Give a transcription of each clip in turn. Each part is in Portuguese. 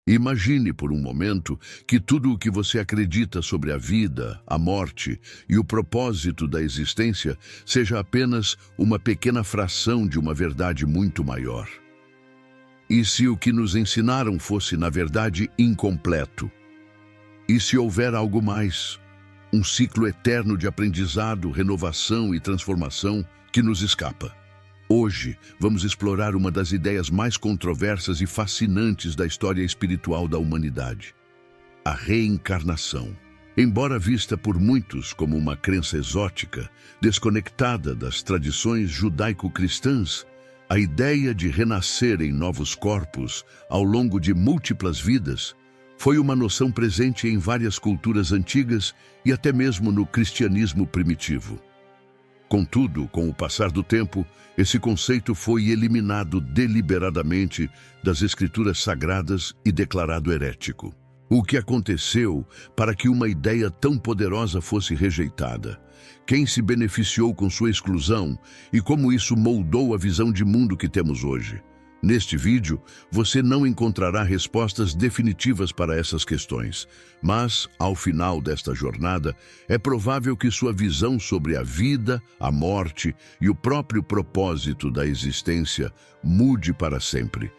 Imagine por um momento que tudo o que você acredita sobre a vida, a morte e o propósito da existência seja apenas uma pequena fração de uma verdade muito maior. E se o que nos ensinaram fosse, na verdade, incompleto? E se houver algo mais? Um ciclo eterno de aprendizado, renovação e transformação que nos escapa. Hoje, vamos explorar uma das ideias mais controversas e fascinantes da história espiritual da humanidade: a reencarnação. Embora vista por muitos como uma crença exótica, desconectada das tradições judaico-cristãs, a ideia de renascer em novos corpos ao longo de múltiplas vidas foi uma noção presente em várias culturas antigas e até mesmo no cristianismo primitivo. Contudo, com o passar do tempo, esse conceito foi eliminado deliberadamente das escrituras sagradas e declarado herético. O que aconteceu para que uma ideia tão poderosa fosse rejeitada? Quem se beneficiou com sua exclusão e como isso moldou a visão de mundo que temos hoje? Neste vídeo, você não encontrará respostas definitivas para essas questões, mas, ao final desta jornada, é provável que sua visão sobre a vida, a morte e o próprio propósito da existência mude para sempre.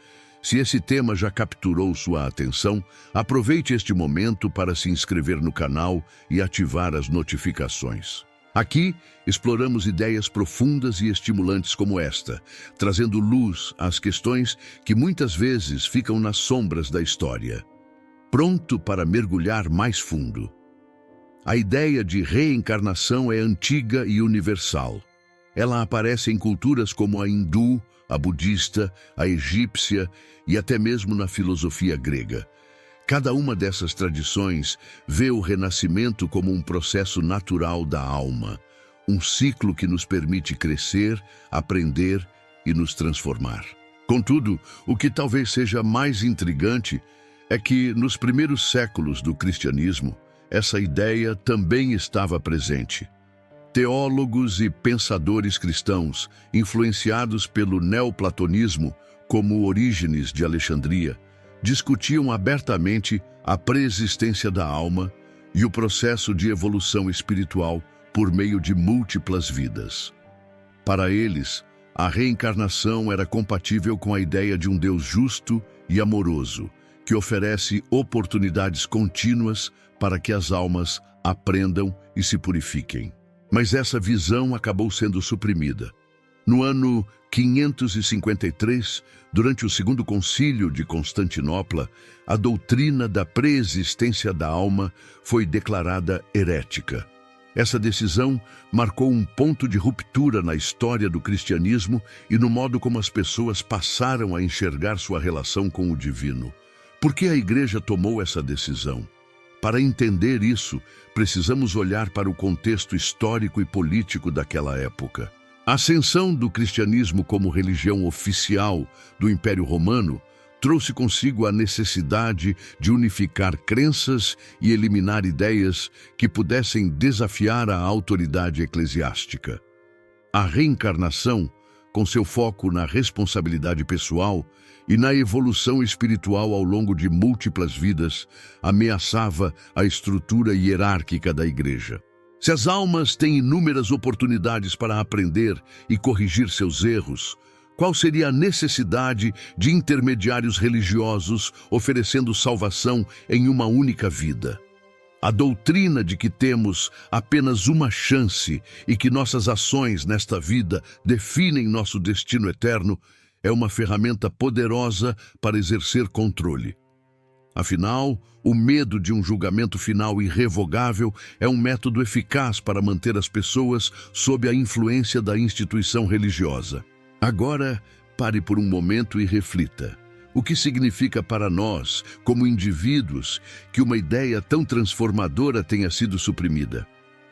Se esse tema já capturou sua atenção, aproveite este momento para se inscrever no canal e ativar as notificações. Aqui, exploramos ideias profundas e estimulantes como esta, trazendo luz às questões que muitas vezes ficam nas sombras da história. Pronto para mergulhar mais fundo. A ideia de reencarnação é antiga e universal. Ela aparece em culturas como a hindu, a budista, a egípcia e até mesmo na filosofia grega. Cada uma dessas tradições vê o renascimento como um processo natural da alma, um ciclo que nos permite crescer, aprender e nos transformar. Contudo, o que talvez seja mais intrigante é que, nos primeiros séculos do cristianismo, essa ideia também estava presente. Teólogos e pensadores cristãos, influenciados pelo neoplatonismo, como Orígenes de Alexandria, discutiam abertamente a preexistência da alma e o processo de evolução espiritual por meio de múltiplas vidas. Para eles, a reencarnação era compatível com a ideia de um Deus justo e amoroso, que oferece oportunidades contínuas para que as almas aprendam e se purifiquem. Mas essa visão acabou sendo suprimida. No ano 553, durante o Segundo Concílio de Constantinopla, a doutrina da preexistência da alma foi declarada herética. Essa decisão marcou um ponto de ruptura na história do cristianismo e no modo como as pessoas passaram a enxergar sua relação com o divino. Por que a Igreja tomou essa decisão? Para entender isso, precisamos olhar para o contexto histórico e político daquela época. A ascensão do cristianismo como religião oficial do Império Romano trouxe consigo a necessidade de unificar crenças e eliminar ideias que pudessem desafiar a autoridade eclesiástica. A reencarnação, com seu foco na responsabilidade pessoal e na evolução espiritual ao longo de múltiplas vidas, ameaçava a estrutura hierárquica da Igreja. Se as almas têm inúmeras oportunidades para aprender e corrigir seus erros, qual seria a necessidade de intermediários religiosos oferecendo salvação em uma única vida? A doutrina de que temos apenas uma chance e que nossas ações nesta vida definem nosso destino eterno é uma ferramenta poderosa para exercer controle. Afinal, o medo de um julgamento final irrevogável é um método eficaz para manter as pessoas sob a influência da instituição religiosa. Agora, pare por um momento e reflita. O que significa para nós, como indivíduos, que uma ideia tão transformadora tenha sido suprimida?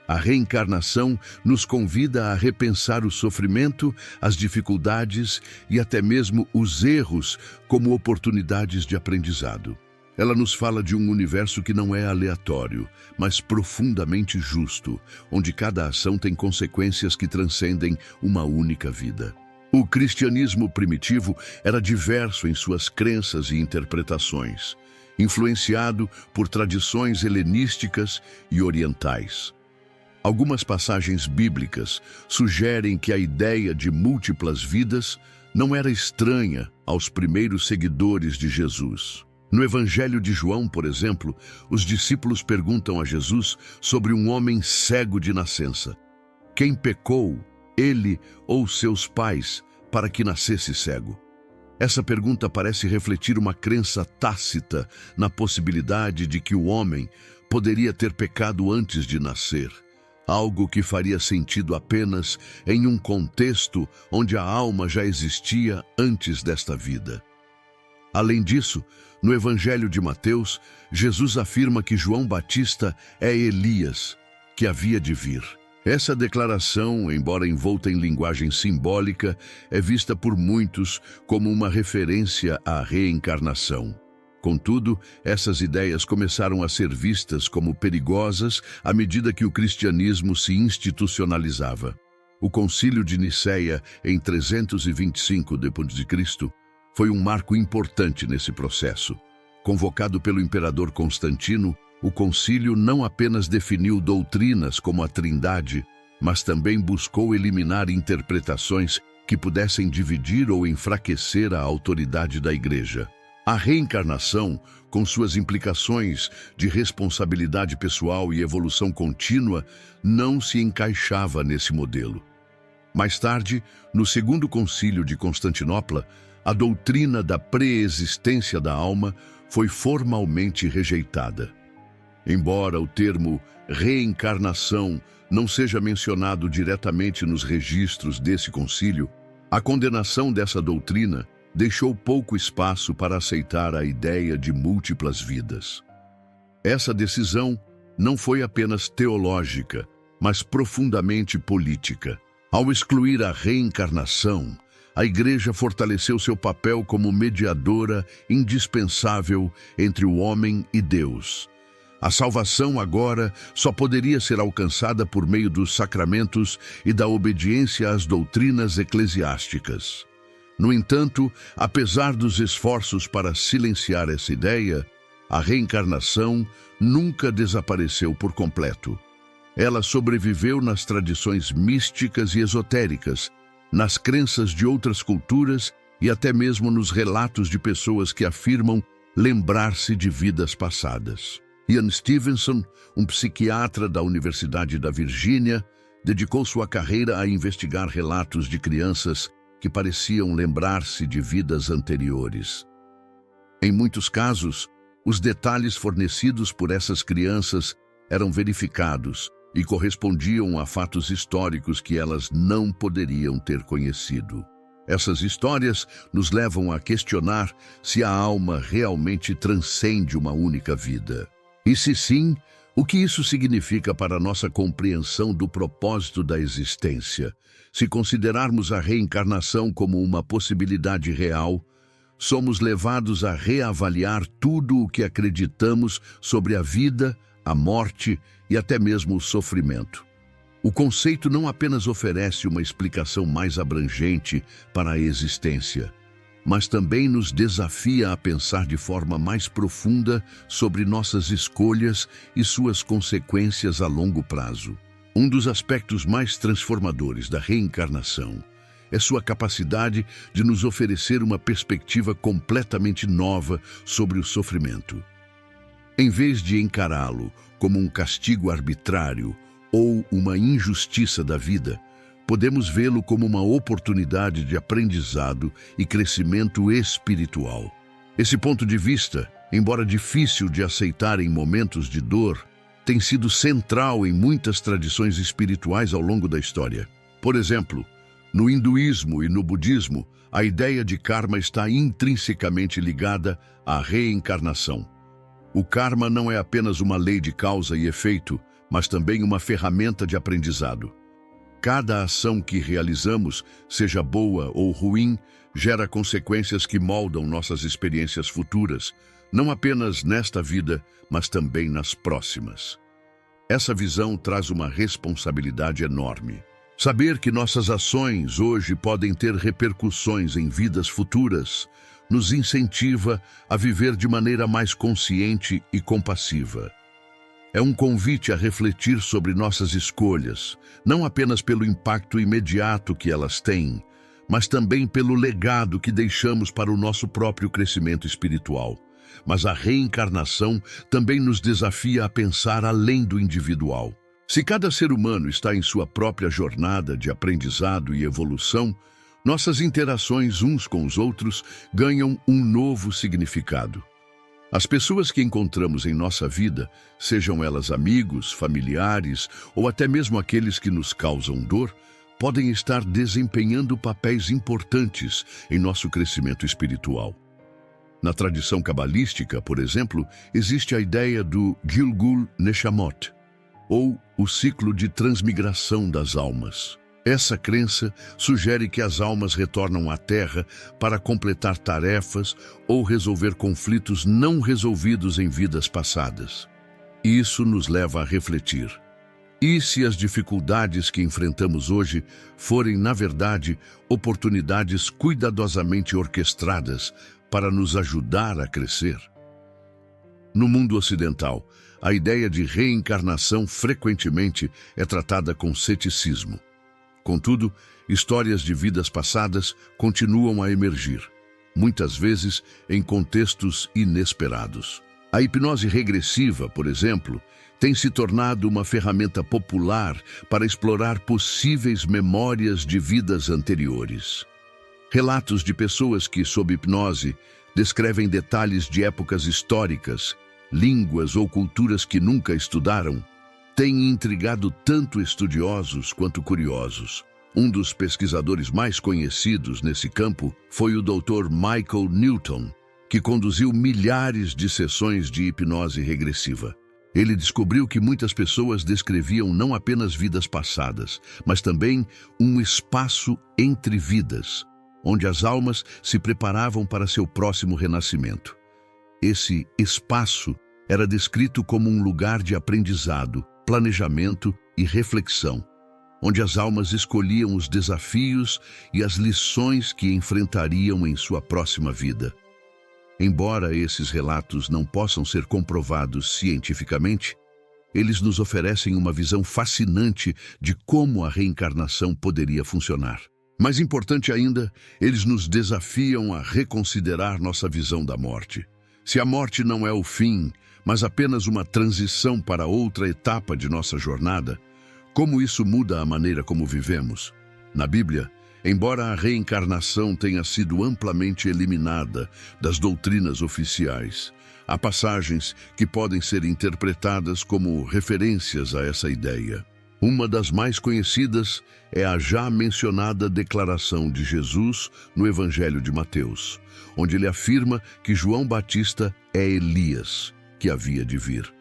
A reencarnação nos convida a repensar o sofrimento, as dificuldades e até mesmo os erros como oportunidades de aprendizado. Ela nos fala de um universo que não é aleatório, mas profundamente justo, onde cada ação tem consequências que transcendem uma única vida. O cristianismo primitivo era diverso em suas crenças e interpretações. influenciado por tradições helenísticas e orientais. Algumas passagens bíblicas sugerem que a ideia de múltiplas vidas não era estranha aos primeiros seguidores de Jesus. No Evangelho de João, por exemplo, os discípulos perguntam a Jesus sobre um homem cego de nascença. Quem pecou, ele ou seus pais, para que nascesse cego? Essa pergunta parece refletir uma crença tácita na possibilidade de que o homem poderia ter pecado antes de nascer, algo que faria sentido apenas em um contexto onde a alma já existia antes desta vida. Além disso, no Evangelho de Mateus, Jesus afirma que João Batista é Elias, que havia de vir. Essa declaração, embora envolta em linguagem simbólica, é vista por muitos como uma referência à reencarnação. Contudo, essas ideias começaram a ser vistas como perigosas à medida que o cristianismo se institucionalizava. O Concílio de Nicéia, em 325 d.C., foi um marco importante nesse processo. Convocado pelo imperador Constantino, o concílio não apenas definiu doutrinas como a Trindade, mas também buscou eliminar interpretações que pudessem dividir ou enfraquecer a autoridade da Igreja. A reencarnação, com suas implicações de responsabilidade pessoal e evolução contínua, não se encaixava nesse modelo. Mais tarde, no Segundo Concílio de Constantinopla, a doutrina da preexistência da alma foi formalmente rejeitada. Embora o termo reencarnação não seja mencionado diretamente nos registros desse concílio, a condenação dessa doutrina deixou pouco espaço para aceitar a ideia de múltiplas vidas. Essa decisão não foi apenas teológica, mas profundamente política. Ao excluir a reencarnação, a Igreja fortaleceu seu papel como mediadora indispensável entre o homem e Deus. A salvação agora só poderia ser alcançada por meio dos sacramentos e da obediência às doutrinas eclesiásticas. No entanto, apesar dos esforços para silenciar essa ideia, a reencarnação nunca desapareceu por completo. Ela sobreviveu nas tradições místicas e esotéricas, nas crenças de outras culturas e até mesmo nos relatos de pessoas que afirmam lembrar-se de vidas passadas. Ian Stevenson, um psiquiatra da Universidade da Virgínia, dedicou sua carreira a investigar relatos de crianças que pareciam lembrar-se de vidas anteriores. Em muitos casos, os detalhes fornecidos por essas crianças eram verificados e correspondiam a fatos históricos que elas não poderiam ter conhecido. Essas histórias nos levam a questionar se a alma realmente transcende uma única vida. E se sim, o que isso significa para a nossa compreensão do propósito da existência? Se considerarmos a reencarnação como uma possibilidade real, somos levados a reavaliar tudo o que acreditamos sobre a vida, a morte e até mesmo o sofrimento. O conceito não apenas oferece uma explicação mais abrangente para a existência, mas também nos desafia a pensar de forma mais profunda sobre nossas escolhas e suas consequências a longo prazo. Um dos aspectos mais transformadores da reencarnação é sua capacidade de nos oferecer uma perspectiva completamente nova sobre o sofrimento. Em vez de encará-lo como um castigo arbitrário ou uma injustiça da vida, podemos vê-lo como uma oportunidade de aprendizado e crescimento espiritual. Esse ponto de vista, embora difícil de aceitar em momentos de dor, tem sido central em muitas tradições espirituais ao longo da história. Por exemplo, no hinduísmo e no budismo, a ideia de karma está intrinsecamente ligada à reencarnação. O karma não é apenas uma lei de causa e efeito, mas também uma ferramenta de aprendizado. Cada ação que realizamos, seja boa ou ruim, gera consequências que moldam nossas experiências futuras, não apenas nesta vida, mas também nas próximas. Essa visão traz uma responsabilidade enorme. Saber que nossas ações hoje podem ter repercussões em vidas futuras nos incentiva a viver de maneira mais consciente e compassiva. É um convite a refletir sobre nossas escolhas, não apenas pelo impacto imediato que elas têm, mas também pelo legado que deixamos para o nosso próprio crescimento espiritual. Mas a reencarnação também nos desafia a pensar além do individual. Se cada ser humano está em sua própria jornada de aprendizado e evolução, nossas interações uns com os outros ganham um novo significado. As pessoas que encontramos em nossa vida, sejam elas amigos, familiares ou até mesmo aqueles que nos causam dor, podem estar desempenhando papéis importantes em nosso crescimento espiritual. Na tradição cabalística, por exemplo, existe a ideia do Gilgul Neshamot, ou o ciclo de transmigração das almas. Essa crença sugere que as almas retornam à Terra para completar tarefas ou resolver conflitos não resolvidos em vidas passadas. Isso nos leva a refletir. E se as dificuldades que enfrentamos hoje forem, na verdade, oportunidades cuidadosamente orquestradas para nos ajudar a crescer? No mundo ocidental, a ideia de reencarnação frequentemente é tratada com ceticismo. Contudo, histórias de vidas passadas continuam a emergir, muitas vezes em contextos inesperados. A hipnose regressiva, por exemplo, tem se tornado uma ferramenta popular para explorar possíveis memórias de vidas anteriores. Relatos de pessoas que, sob hipnose, descrevem detalhes de épocas históricas, línguas ou culturas que nunca estudaram, têm intrigado tanto estudiosos quanto curiosos. Um dos pesquisadores mais conhecidos nesse campo foi o Dr. Michael Newton, que conduziu milhares de sessões de hipnose regressiva. Ele descobriu que muitas pessoas descreviam não apenas vidas passadas, mas também um espaço entre vidas, onde as almas se preparavam para seu próximo renascimento. Esse espaço era descrito como um lugar de aprendizado, planejamento e reflexão, onde as almas escolhiam os desafios e as lições que enfrentariam em sua próxima vida. Embora esses relatos não possam ser comprovados cientificamente, eles nos oferecem uma visão fascinante de como a reencarnação poderia funcionar. Mais importante ainda, eles nos desafiam a reconsiderar nossa visão da morte. Se a morte não é o fim, mas apenas uma transição para outra etapa de nossa jornada, como isso muda a maneira como vivemos? Na Bíblia, embora a reencarnação tenha sido amplamente eliminada das doutrinas oficiais, há passagens que podem ser interpretadas como referências a essa ideia. Uma das mais conhecidas é a já mencionada declaração de Jesus no Evangelho de Mateus, onde ele afirma que João Batista é Elias, que havia de vir.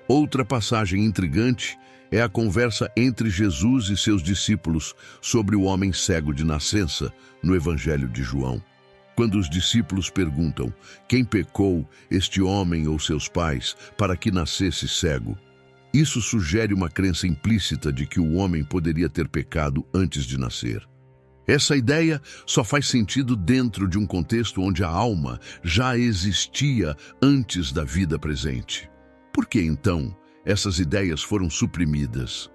Outra passagem intrigante é a conversa entre Jesus e seus discípulos sobre o homem cego de nascença, no Evangelho de João. Quando os discípulos perguntam: quem pecou, este homem ou seus pais, para que nascesse cego? Isso sugere uma crença implícita de que o homem poderia ter pecado antes de nascer. Essa ideia só faz sentido dentro de um contexto onde a alma já existia antes da vida presente. Por que, então, essas ideias foram suprimidas?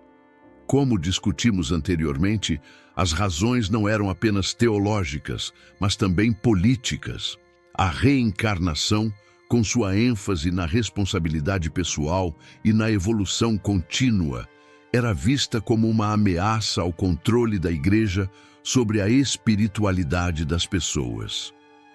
Como discutimos anteriormente, as razões não eram apenas teológicas, mas também políticas. A reencarnação, com sua ênfase na responsabilidade pessoal e na evolução contínua, era vista como uma ameaça ao controle da Igreja sobre a espiritualidade das pessoas.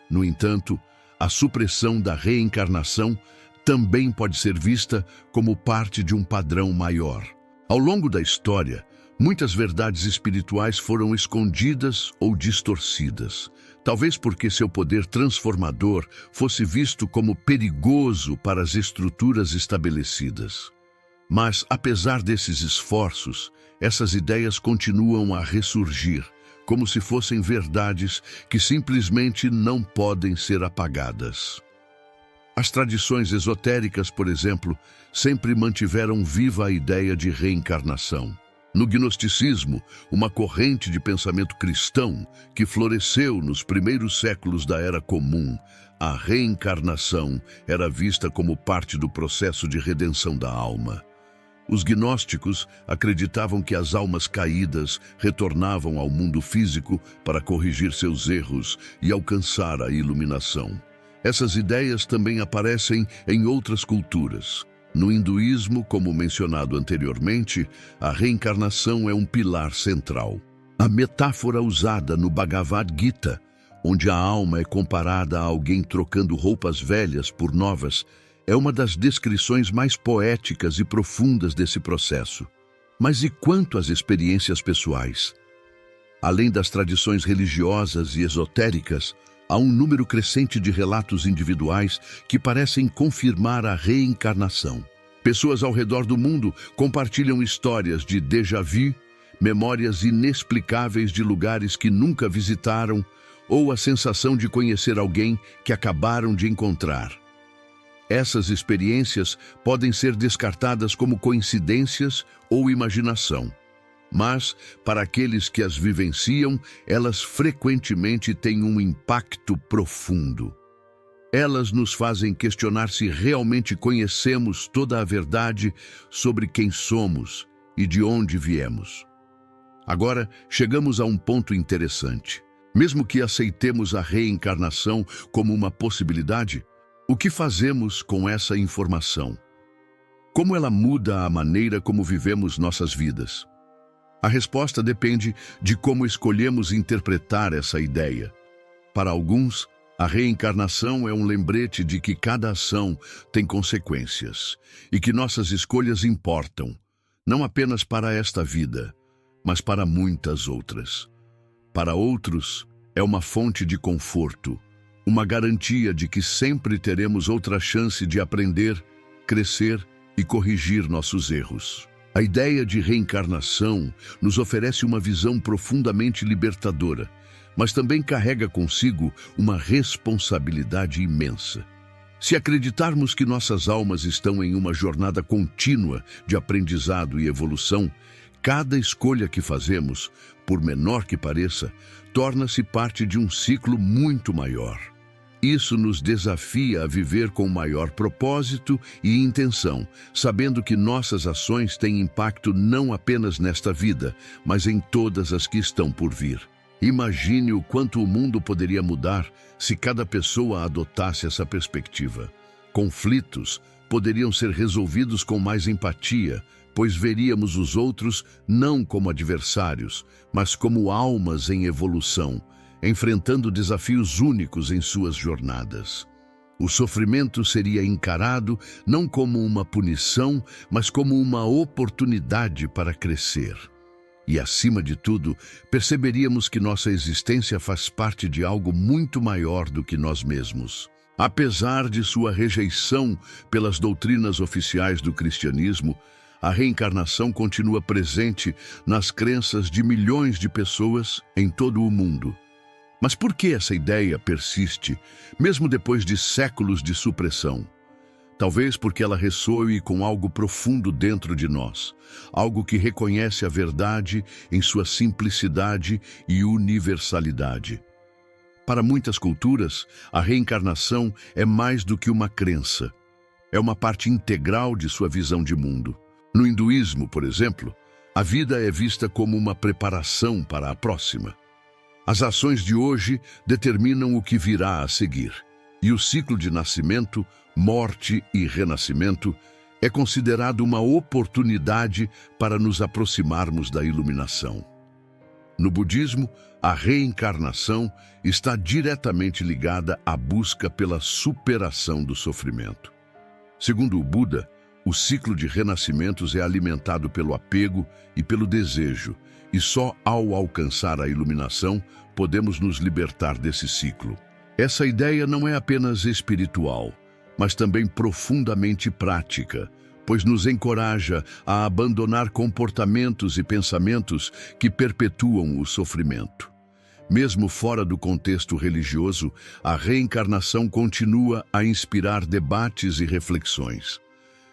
No entanto, a supressão da reencarnação também pode ser vista como parte de um padrão maior. Ao longo da história, muitas verdades espirituais foram escondidas ou distorcidas, talvez porque seu poder transformador fosse visto como perigoso para as estruturas estabelecidas. Mas, apesar desses esforços, essas ideias continuam a ressurgir, como se fossem verdades que simplesmente não podem ser apagadas. As tradições esotéricas, por exemplo, sempre mantiveram viva a ideia de reencarnação. No gnosticismo, uma corrente de pensamento cristão que floresceu nos primeiros séculos da Era Comum, a reencarnação era vista como parte do processo de redenção da alma. Os gnósticos acreditavam que as almas caídas retornavam ao mundo físico para corrigir seus erros e alcançar a iluminação. Essas ideias também aparecem em outras culturas. No hinduísmo, como mencionado anteriormente, a reencarnação é um pilar central. A metáfora usada no Bhagavad Gita, onde a alma é comparada a alguém trocando roupas velhas por novas, é uma das descrições mais poéticas e profundas desse processo. Mas e quanto às experiências pessoais? Além das tradições religiosas e esotéricas, há um número crescente de relatos individuais que parecem confirmar a reencarnação. Pessoas ao redor do mundo compartilham histórias de déjà vu, memórias inexplicáveis de lugares que nunca visitaram ou a sensação de conhecer alguém que acabaram de encontrar. Essas experiências podem ser descartadas como coincidências ou imaginação. Mas, para aqueles que as vivenciam, elas frequentemente têm um impacto profundo. Elas nos fazem questionar se realmente conhecemos toda a verdade sobre quem somos e de onde viemos. Agora, chegamos a um ponto interessante. Mesmo que aceitemos a reencarnação como uma possibilidade, o que fazemos com essa informação? Como ela muda a maneira como vivemos nossas vidas? A resposta depende de como escolhemos interpretar essa ideia. Para alguns, a reencarnação é um lembrete de que cada ação tem consequências e que nossas escolhas importam, não apenas para esta vida, mas para muitas outras. Para outros, é uma fonte de conforto, uma garantia de que sempre teremos outra chance de aprender, crescer e corrigir nossos erros. A ideia de reencarnação nos oferece uma visão profundamente libertadora, mas também carrega consigo uma responsabilidade imensa. Se acreditarmos que nossas almas estão em uma jornada contínua de aprendizado e evolução, cada escolha que fazemos, por menor que pareça, torna-se parte de um ciclo muito maior. Isso nos desafia a viver com maior propósito e intenção, sabendo que nossas ações têm impacto não apenas nesta vida, mas em todas as que estão por vir. Imagine o quanto o mundo poderia mudar se cada pessoa adotasse essa perspectiva. Conflitos poderiam ser resolvidos com mais empatia, pois veríamos os outros não como adversários, mas como almas em evolução, enfrentando desafios únicos em suas jornadas. O sofrimento seria encarado não como uma punição, mas como uma oportunidade para crescer. E, acima de tudo, perceberíamos que nossa existência faz parte de algo muito maior do que nós mesmos. Apesar de sua rejeição pelas doutrinas oficiais do cristianismo, a reencarnação continua presente nas crenças de milhões de pessoas em todo o mundo. Mas por que essa ideia persiste, mesmo depois de séculos de supressão? Talvez porque ela ressoe com algo profundo dentro de nós, algo que reconhece a verdade em sua simplicidade e universalidade. Para muitas culturas, a reencarnação é mais do que uma crença. É uma parte integral de sua visão de mundo. No hinduísmo, por exemplo, a vida é vista como uma preparação para a próxima. As ações de hoje determinam o que virá a seguir, e o ciclo de nascimento, morte e renascimento é considerado uma oportunidade para nos aproximarmos da iluminação. No budismo, a reencarnação está diretamente ligada à busca pela superação do sofrimento. Segundo o Buda, o ciclo de renascimentos é alimentado pelo apego e pelo desejo, e só ao alcançar a iluminação podemos nos libertar desse ciclo. Essa ideia não é apenas espiritual, mas também profundamente prática, pois nos encoraja a abandonar comportamentos e pensamentos que perpetuam o sofrimento. Mesmo fora do contexto religioso, a reencarnação continua a inspirar debates e reflexões.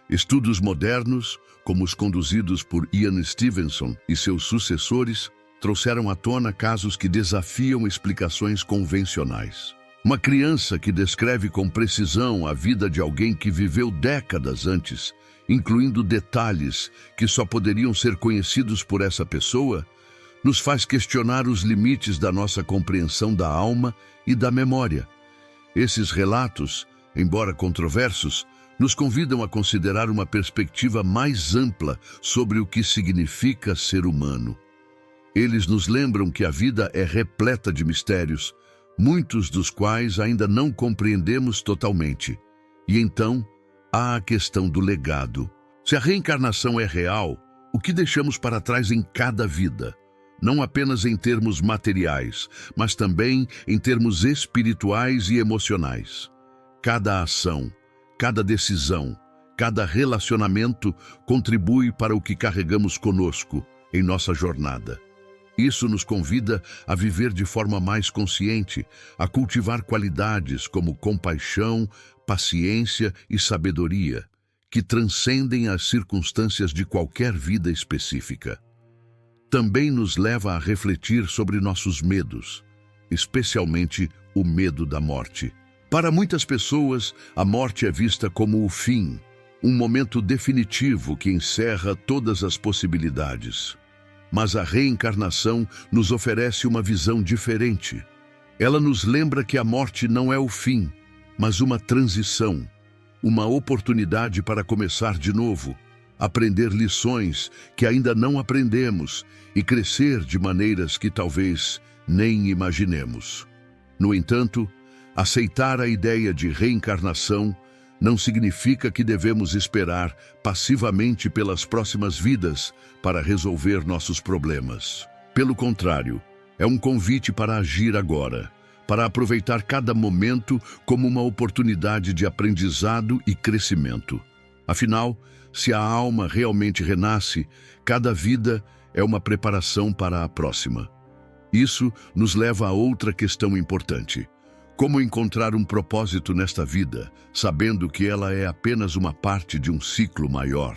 Estudos modernos, como os conduzidos por Ian Stevenson e seus sucessores, trouxeram à tona casos que desafiam explicações convencionais. Uma criança que descreve com precisão a vida de alguém que viveu décadas antes, incluindo detalhes que só poderiam ser conhecidos por essa pessoa, nos faz questionar os limites da nossa compreensão da alma e da memória. Esses relatos, embora controversos, nos convidam a considerar uma perspectiva mais ampla sobre o que significa ser humano. Eles nos lembram que a vida é repleta de mistérios, muitos dos quais ainda não compreendemos totalmente. E então, há a questão do legado. Se a reencarnação é real, o que deixamos para trás em cada vida? Não apenas em termos materiais, mas também em termos espirituais e emocionais. Cada ação, cada decisão, cada relacionamento contribui para o que carregamos conosco em nossa jornada. Isso nos convida a viver de forma mais consciente, a cultivar qualidades como compaixão, paciência e sabedoria, que transcendem as circunstâncias de qualquer vida específica. Também nos leva a refletir sobre nossos medos, especialmente o medo da morte. Para muitas pessoas, a morte é vista como o fim, um momento definitivo que encerra todas as possibilidades. Mas a reencarnação nos oferece uma visão diferente. Ela nos lembra que a morte não é o fim, mas uma transição, uma oportunidade para começar de novo, aprender lições que ainda não aprendemos e crescer de maneiras que talvez nem imaginemos. No entanto, aceitar a ideia de reencarnação não significa que devemos esperar passivamente pelas próximas vidas para resolver nossos problemas. Pelo contrário, é um convite para agir agora, para aproveitar cada momento como uma oportunidade de aprendizado e crescimento. Afinal, se a alma realmente renasce, cada vida é uma preparação para a próxima. Isso nos leva a outra questão importante. Como encontrar um propósito nesta vida, sabendo que ela é apenas uma parte de um ciclo maior?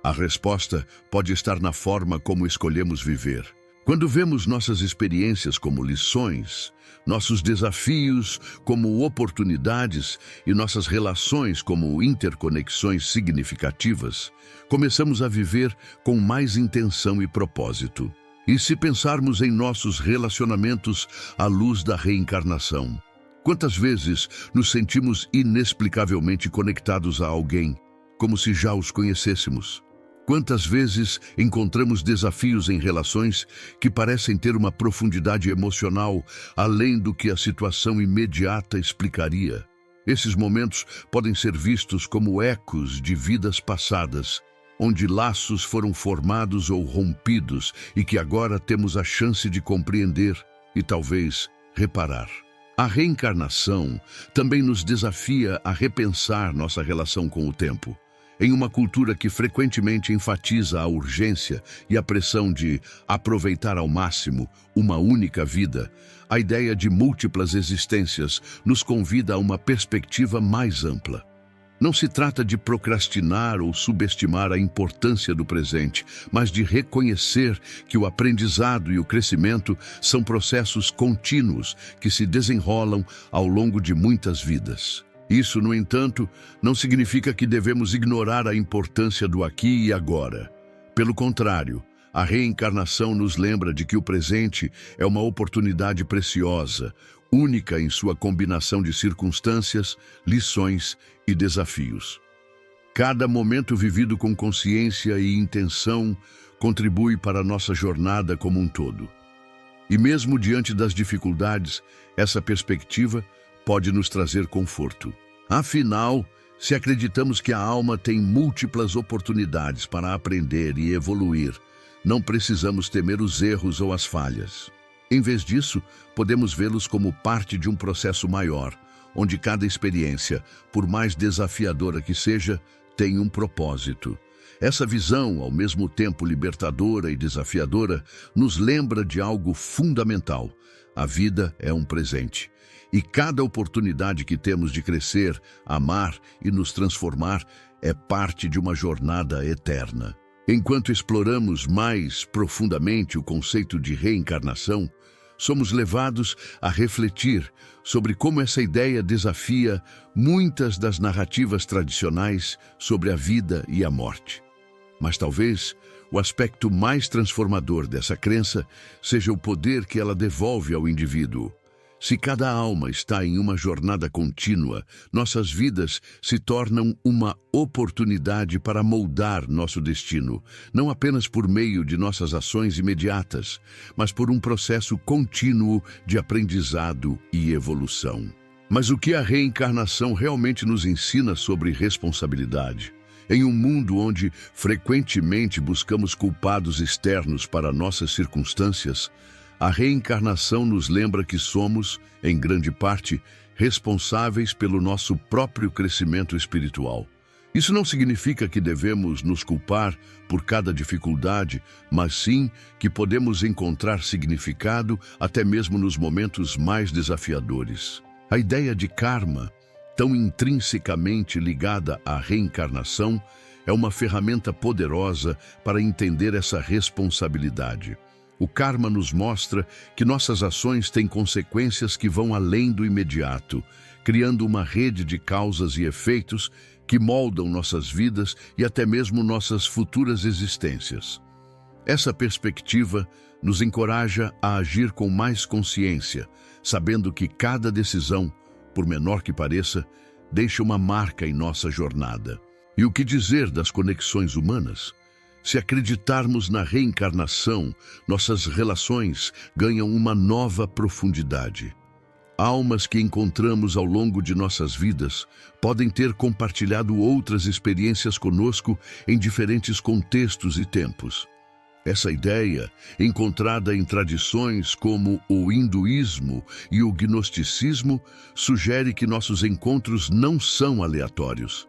A resposta pode estar na forma como escolhemos viver. Quando vemos nossas experiências como lições, nossos desafios como oportunidades e nossas relações como interconexões significativas, começamos a viver com mais intenção e propósito. E se pensarmos em nossos relacionamentos à luz da reencarnação, quantas vezes nos sentimos inexplicavelmente conectados a alguém, como se já os conhecêssemos? Quantas vezes encontramos desafios em relações que parecem ter uma profundidade emocional além do que a situação imediata explicaria? Esses momentos podem ser vistos como ecos de vidas passadas, onde laços foram formados ou rompidos e que agora temos a chance de compreender e talvez reparar. A reencarnação também nos desafia a repensar nossa relação com o tempo. Em uma cultura que frequentemente enfatiza a urgência e a pressão de aproveitar ao máximo uma única vida, a ideia de múltiplas existências nos convida a uma perspectiva mais ampla. Não se trata de procrastinar ou subestimar a importância do presente, mas de reconhecer que o aprendizado e o crescimento são processos contínuos que se desenrolam ao longo de muitas vidas. Isso, no entanto, não significa que devemos ignorar a importância do aqui e agora. Pelo contrário, a reencarnação nos lembra de que o presente é uma oportunidade preciosa, única em sua combinação de circunstâncias, lições e desafios. Cada momento vivido com consciência e intenção contribui para a nossa jornada como um todo. E mesmo diante das dificuldades, essa perspectiva pode nos trazer conforto. Afinal, se acreditamos que a alma tem múltiplas oportunidades para aprender e evoluir, não precisamos temer os erros ou as falhas. Em vez disso, podemos vê-los como parte de um processo maior, onde cada experiência, por mais desafiadora que seja, tem um propósito. Essa visão, ao mesmo tempo libertadora e desafiadora, nos lembra de algo fundamental. A vida é um presente. E cada oportunidade que temos de crescer, amar e nos transformar é parte de uma jornada eterna. Enquanto exploramos mais profundamente o conceito de reencarnação, somos levados a refletir sobre como essa ideia desafia muitas das narrativas tradicionais sobre a vida e a morte. Mas talvez o aspecto mais transformador dessa crença seja o poder que ela devolve ao indivíduo. Se cada alma está em uma jornada contínua, nossas vidas se tornam uma oportunidade para moldar nosso destino, não apenas por meio de nossas ações imediatas, mas por um processo contínuo de aprendizado e evolução. Mas o que a reencarnação realmente nos ensina sobre responsabilidade? Em um mundo onde frequentemente buscamos culpados externos para nossas circunstâncias, a reencarnação nos lembra que somos, em grande parte, responsáveis pelo nosso próprio crescimento espiritual. Isso não significa que devemos nos culpar por cada dificuldade, mas sim que podemos encontrar significado até mesmo nos momentos mais desafiadores. A ideia de karma, tão intrinsecamente ligada à reencarnação, é uma ferramenta poderosa para entender essa responsabilidade. O karma nos mostra que nossas ações têm consequências que vão além do imediato, criando uma rede de causas e efeitos que moldam nossas vidas e até mesmo nossas futuras existências. Essa perspectiva nos encoraja a agir com mais consciência, sabendo que cada decisão, por menor que pareça, deixa uma marca em nossa jornada. E o que dizer das conexões humanas? Se acreditarmos na reencarnação, nossas relações ganham uma nova profundidade. Almas que encontramos ao longo de nossas vidas podem ter compartilhado outras experiências conosco em diferentes contextos e tempos. Essa ideia, encontrada em tradições como o hinduísmo e o gnosticismo, sugere que nossos encontros não são aleatórios.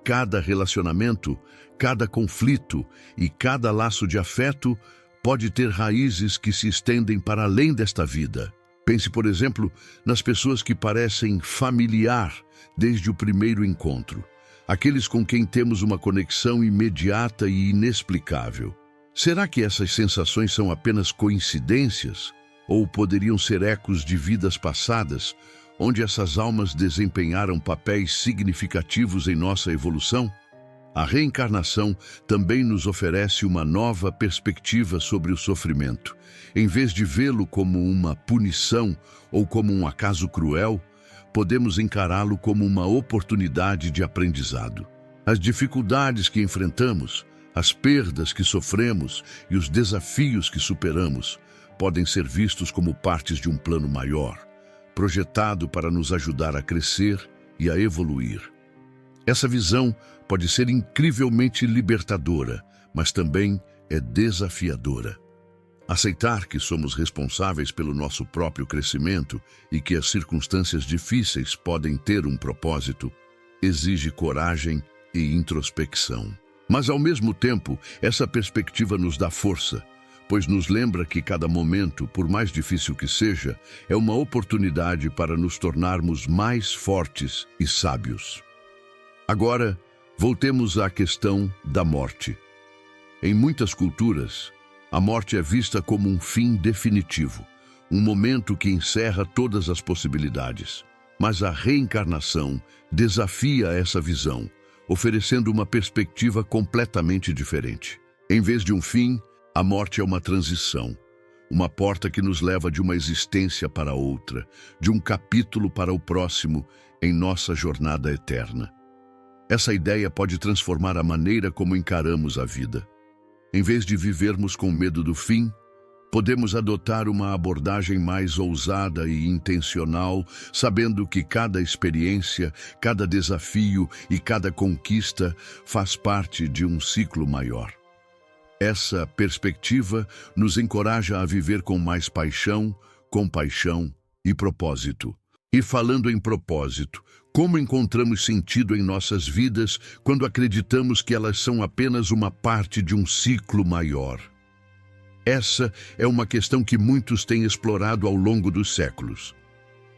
Cada relacionamento, cada conflito e cada laço de afeto pode ter raízes que se estendem para além desta vida. Pense, por exemplo, nas pessoas que parecem familiar desde o primeiro encontro, aqueles com quem temos uma conexão imediata e inexplicável. Será que essas sensações são apenas coincidências? Ou poderiam ser ecos de vidas passadas, onde essas almas desempenharam papéis significativos em nossa evolução? A reencarnação também nos oferece uma nova perspectiva sobre o sofrimento. Em vez de vê-lo como uma punição ou como um acaso cruel, podemos encará-lo como uma oportunidade de aprendizado. As dificuldades que enfrentamos, as perdas que sofremos e os desafios que superamos podem ser vistos como partes de um plano maior, projetado para nos ajudar a crescer e a evoluir. Essa visão pode ser incrivelmente libertadora, mas também é desafiadora. Aceitar que somos responsáveis pelo nosso próprio crescimento e que as circunstâncias difíceis podem ter um propósito exige coragem e introspecção. Mas, ao mesmo tempo, essa perspectiva nos dá força, pois nos lembra que cada momento, por mais difícil que seja, é uma oportunidade para nos tornarmos mais fortes e sábios. Agora, voltemos à questão da morte. Em muitas culturas, a morte é vista como um fim definitivo, um momento que encerra todas as possibilidades. Mas a reencarnação desafia essa visão, oferecendo uma perspectiva completamente diferente. Em vez de um fim, a morte é uma transição, uma porta que nos leva de uma existência para outra, de um capítulo para o próximo em nossa jornada eterna. Essa ideia pode transformar a maneira como encaramos a vida. Em vez de vivermos com medo do fim, podemos adotar uma abordagem mais ousada e intencional, sabendo que cada experiência, cada desafio e cada conquista faz parte de um ciclo maior. Essa perspectiva nos encoraja a viver com mais paixão, compaixão e propósito. E falando em propósito, como encontramos sentido em nossas vidas quando acreditamos que elas são apenas uma parte de um ciclo maior? Essa é uma questão que muitos têm explorado ao longo dos séculos.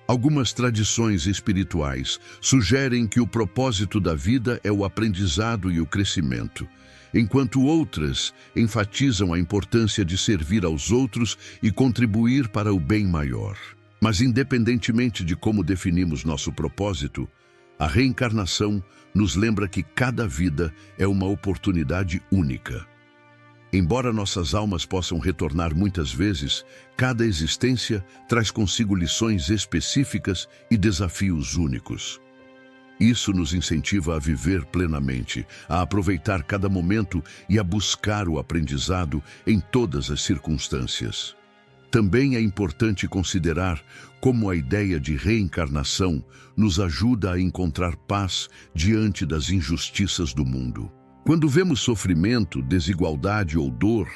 Algumas tradições espirituais sugerem que o propósito da vida é o aprendizado e o crescimento, enquanto outras enfatizam a importância de servir aos outros e contribuir para o bem maior. Mas independentemente de como definimos nosso propósito, a reencarnação nos lembra que cada vida é uma oportunidade única. Embora nossas almas possam retornar muitas vezes, cada existência traz consigo lições específicas e desafios únicos. Isso nos incentiva a viver plenamente, a aproveitar cada momento e a buscar o aprendizado em todas as circunstâncias. Também é importante considerar como a ideia de reencarnação nos ajuda a encontrar paz diante das injustiças do mundo. Quando vemos sofrimento, desigualdade ou dor,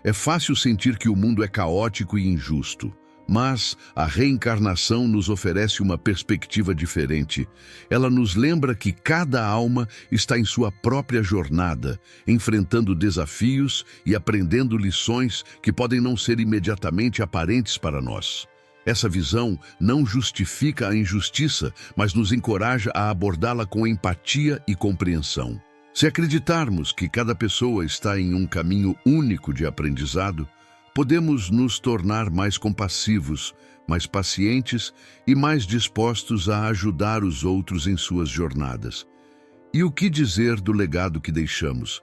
é fácil sentir que o mundo é caótico e injusto. Mas a reencarnação nos oferece uma perspectiva diferente. Ela nos lembra que cada alma está em sua própria jornada, enfrentando desafios e aprendendo lições que podem não ser imediatamente aparentes para nós. Essa visão não justifica a injustiça, mas nos encoraja a abordá-la com empatia e compreensão. Se acreditarmos que cada pessoa está em um caminho único de aprendizado, podemos nos tornar mais compassivos, mais pacientes e mais dispostos a ajudar os outros em suas jornadas. E o que dizer do legado que deixamos?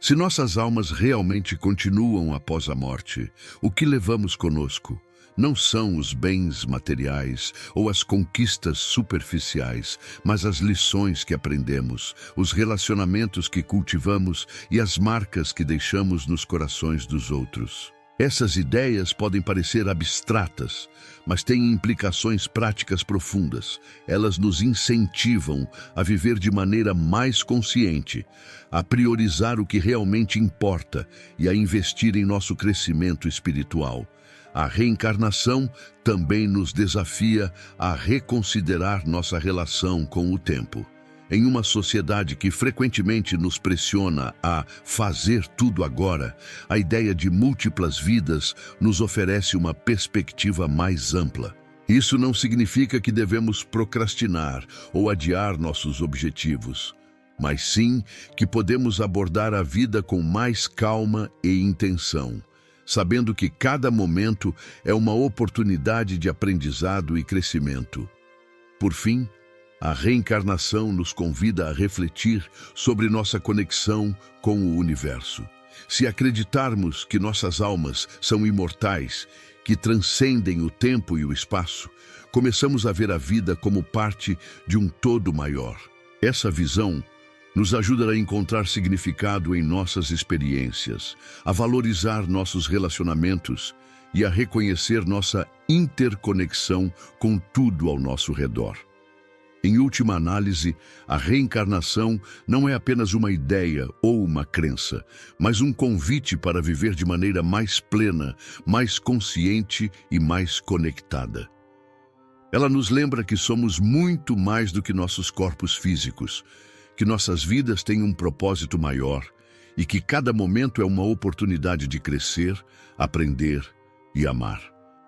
Se nossas almas realmente continuam após a morte, o que levamos conosco? Não são os bens materiais ou as conquistas superficiais, mas as lições que aprendemos, os relacionamentos que cultivamos e as marcas que deixamos nos corações dos outros. Essas ideias podem parecer abstratas, mas têm implicações práticas profundas. Elas nos incentivam a viver de maneira mais consciente, a priorizar o que realmente importa e a investir em nosso crescimento espiritual. A reencarnação também nos desafia a reconsiderar nossa relação com o tempo. Em uma sociedade que frequentemente nos pressiona a fazer tudo agora, a ideia de múltiplas vidas nos oferece uma perspectiva mais ampla. Isso não significa que devemos procrastinar ou adiar nossos objetivos, mas sim que podemos abordar a vida com mais calma e intenção, sabendo que cada momento é uma oportunidade de aprendizado e crescimento. Por fim, a reencarnação nos convida a refletir sobre nossa conexão com o universo. Se acreditarmos que nossas almas são imortais, que transcendem o tempo e o espaço, começamos a ver a vida como parte de um todo maior. Essa visão nos ajuda a encontrar significado em nossas experiências, a valorizar nossos relacionamentos e a reconhecer nossa interconexão com tudo ao nosso redor. Em última análise, a reencarnação não é apenas uma ideia ou uma crença, mas um convite para viver de maneira mais plena, mais consciente e mais conectada. Ela nos lembra que somos muito mais do que nossos corpos físicos, que nossas vidas têm um propósito maior e que cada momento é uma oportunidade de crescer, aprender e amar.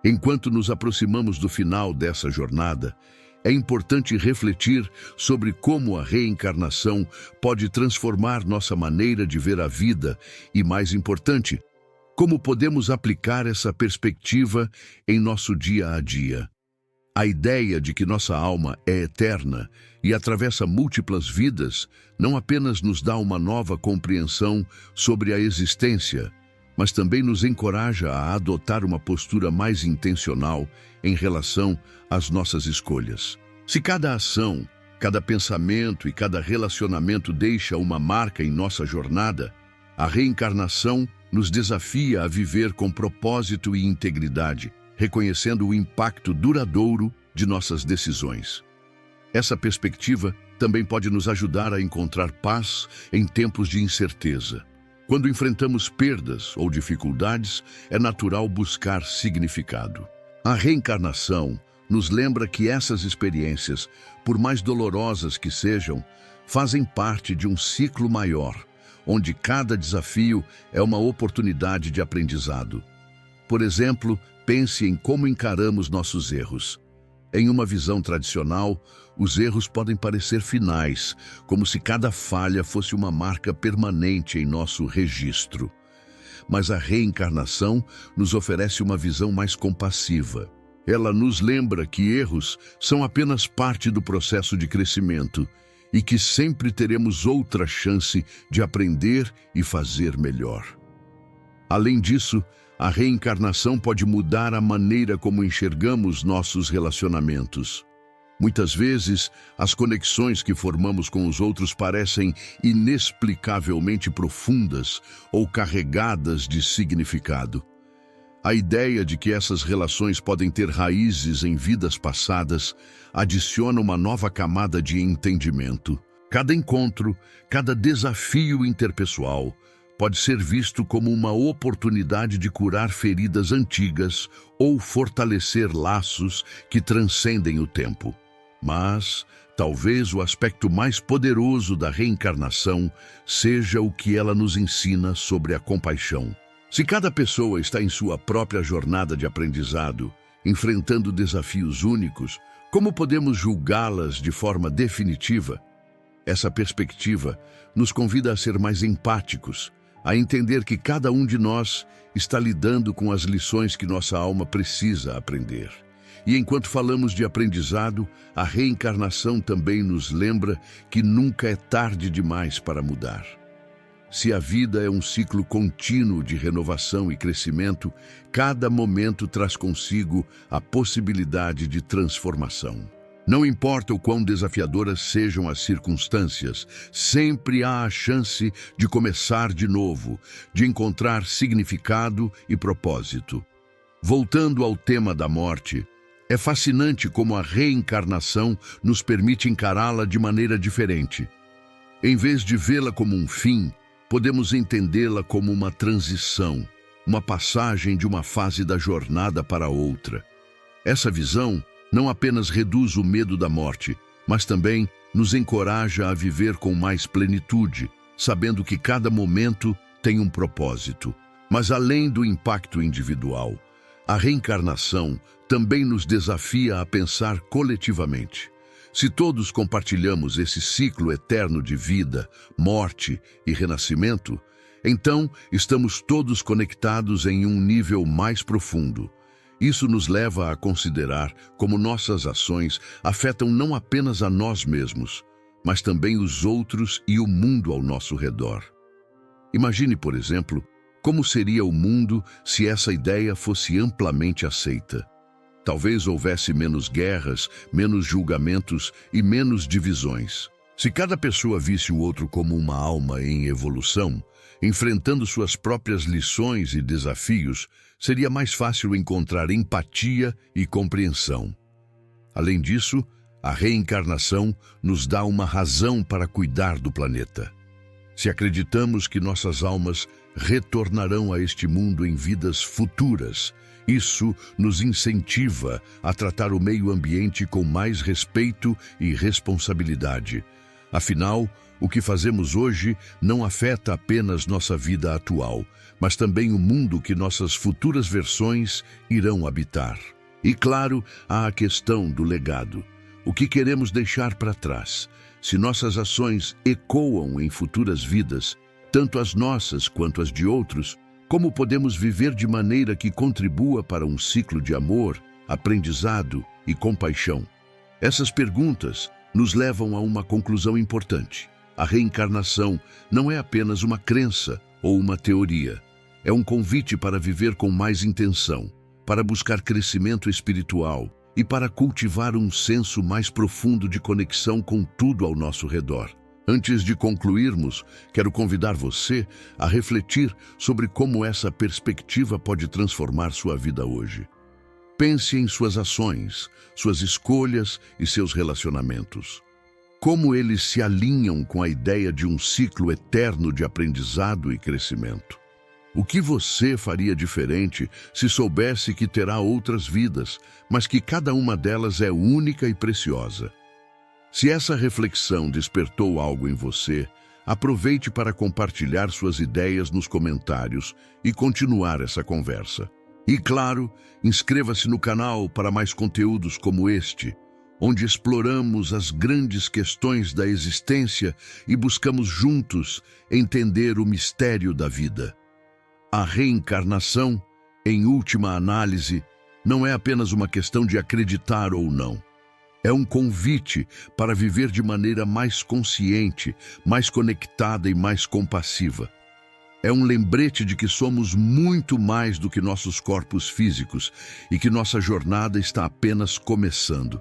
Enquanto nos aproximamos do final dessa jornada, é importante refletir sobre como a reencarnação pode transformar nossa maneira de ver a vida e, mais importante, como podemos aplicar essa perspectiva em nosso dia a dia. A ideia de que nossa alma é eterna e atravessa múltiplas vidas não apenas nos dá uma nova compreensão sobre a existência, mas também nos encoraja a adotar uma postura mais intencional em relação às nossas escolhas. Se cada ação, cada pensamento e cada relacionamento deixa uma marca em nossa jornada, a reencarnação nos desafia a viver com propósito e integridade, reconhecendo o impacto duradouro de nossas decisões. Essa perspectiva também pode nos ajudar a encontrar paz em tempos de incerteza. Quando enfrentamos perdas ou dificuldades, é natural buscar significado. A reencarnação nos lembra que essas experiências, por mais dolorosas que sejam, fazem parte de um ciclo maior, onde cada desafio é uma oportunidade de aprendizado. Por exemplo, pense em como encaramos nossos erros. Em uma visão tradicional, os erros podem parecer finais, como se cada falha fosse uma marca permanente em nosso registro. Mas a reencarnação nos oferece uma visão mais compassiva. Ela nos lembra que erros são apenas parte do processo de crescimento e que sempre teremos outra chance de aprender e fazer melhor. Além disso, a reencarnação pode mudar a maneira como enxergamos nossos relacionamentos. Muitas vezes, as conexões que formamos com os outros parecem inexplicavelmente profundas ou carregadas de significado. A ideia de que essas relações podem ter raízes em vidas passadas adiciona uma nova camada de entendimento. Cada encontro, cada desafio interpessoal pode ser visto como uma oportunidade de curar feridas antigas ou fortalecer laços que transcendem o tempo. Mas, talvez o aspecto mais poderoso da reencarnação seja o que ela nos ensina sobre a compaixão. Se cada pessoa está em sua própria jornada de aprendizado, enfrentando desafios únicos, como podemos julgá-las de forma definitiva? Essa perspectiva nos convida a ser mais empáticos, a entender que cada um de nós está lidando com as lições que nossa alma precisa aprender. E enquanto falamos de aprendizado, a reencarnação também nos lembra que nunca é tarde demais para mudar. Se a vida é um ciclo contínuo de renovação e crescimento, cada momento traz consigo a possibilidade de transformação. Não importa o quão desafiadoras sejam as circunstâncias, sempre há a chance de começar de novo, de encontrar significado e propósito. Voltando ao tema da morte, é fascinante como a reencarnação nos permite encará-la de maneira diferente. Em vez de vê-la como um fim, podemos entendê-la como uma transição, uma passagem de uma fase da jornada para outra. Essa visão não apenas reduz o medo da morte, mas também nos encoraja a viver com mais plenitude, sabendo que cada momento tem um propósito. Mas além do impacto individual, a reencarnação também nos desafia a pensar coletivamente. Se todos compartilhamos esse ciclo eterno de vida, morte e renascimento, então estamos todos conectados em um nível mais profundo. Isso nos leva a considerar como nossas ações afetam não apenas a nós mesmos, mas também os outros e o mundo ao nosso redor. Imagine, por exemplo, como seria o mundo se essa ideia fosse amplamente aceita. Talvez houvesse menos guerras, menos julgamentos e menos divisões. Se cada pessoa visse o outro como uma alma em evolução, enfrentando suas próprias lições e desafios, seria mais fácil encontrar empatia e compreensão. Além disso, a reencarnação nos dá uma razão para cuidar do planeta. Se acreditamos que nossas almas retornarão a este mundo em vidas futuras, isso nos incentiva a tratar o meio ambiente com mais respeito e responsabilidade. Afinal, o que fazemos hoje não afeta apenas nossa vida atual, mas também o mundo que nossas futuras versões irão habitar. E claro, há a questão do legado. O que queremos deixar para trás? Se nossas ações ecoam em futuras vidas, tanto as nossas quanto as de outros, como podemos viver de maneira que contribua para um ciclo de amor, aprendizado e compaixão? Essas perguntas nos levam a uma conclusão importante. A reencarnação não é apenas uma crença ou uma teoria. É um convite para viver com mais intenção, para buscar crescimento espiritual e para cultivar um senso mais profundo de conexão com tudo ao nosso redor. Antes de concluirmos, quero convidar você a refletir sobre como essa perspectiva pode transformar sua vida hoje. Pense em suas ações, suas escolhas e seus relacionamentos. Como eles se alinham com a ideia de um ciclo eterno de aprendizado e crescimento. O que você faria diferente se soubesse que terá outras vidas, mas que cada uma delas é única e preciosa? Se essa reflexão despertou algo em você, aproveite para compartilhar suas ideias nos comentários e continuar essa conversa. E claro, inscreva-se no canal para mais conteúdos como este, onde exploramos as grandes questões da existência e buscamos juntos entender o mistério da vida. A reencarnação, em última análise, não é apenas uma questão de acreditar ou não. É um convite para viver de maneira mais consciente, mais conectada e mais compassiva. É um lembrete de que somos muito mais do que nossos corpos físicos e que nossa jornada está apenas começando.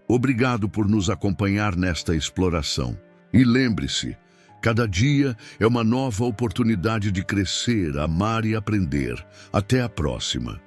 Obrigado por nos acompanhar nesta exploração. E lembre-se, cada dia é uma nova oportunidade de crescer, amar e aprender. Até a próxima.